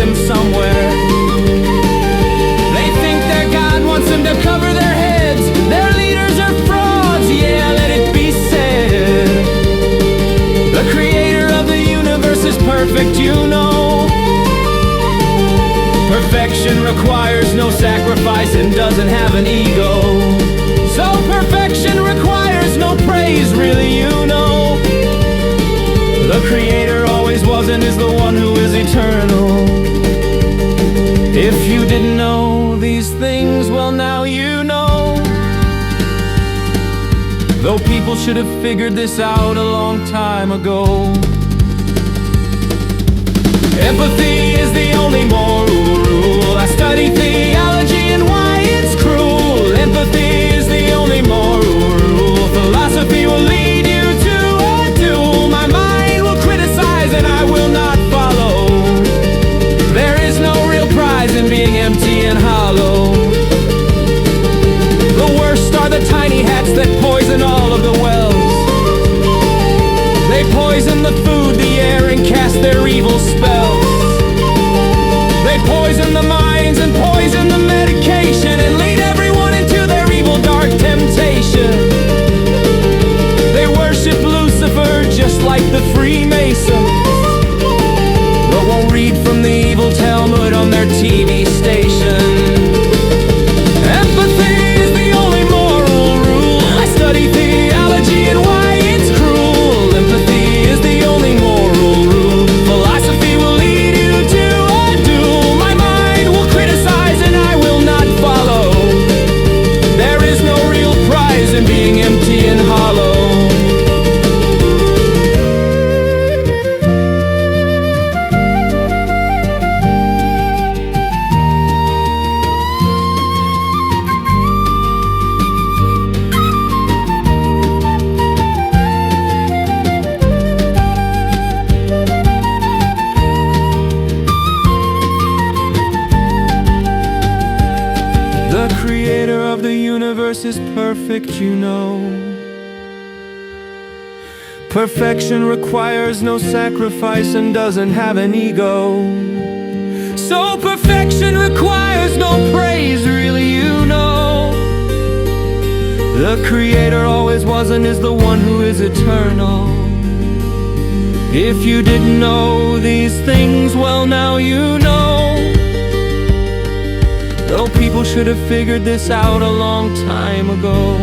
them somewhere. They think their God wants them to cover their heads. Their leaders are frauds, yeah, let it be said. The creator of the universe is perfect, you know. Perfection requires no sacrifice and doesn't have an ego. So perfection requires no praise, really, you know. The creator always was and is the one who is eternal. If you didn't know these things, well, now you know. Though people should have figured this out a long time ago. Empathy is the only moral rule. I study theology and why it's cruel. Empathy is the only moral rule. Philosophy will lead you to a duel. My mind will criticize and I will not follow. There is no real prize in being empty and hollow. The worst are the tiny hats that poison all of the wells. They poison the food, the air, and cast their evil spells. They poison the minds and poison the medication and lead everyone into their evil dark temptation. They worship Lucifer just like the Freemasons, but won't read from the evil Talmud on their TV station. Empathy is the only moral rule. I study theology and why it's cruel. Empathy is the only moral rule. Philosophy will lead you to a duel. My mind will criticize and I will not follow. There is no real prize in being empty and hollow. The creator of the universe is perfect, you know. Perfection requires no sacrifice and doesn't have an ego. So perfection requires no praise, really, you know. The creator always was and is the one who is eternal. If you didn't know these things, well, now you know. Though people should have figured this out a long time ago.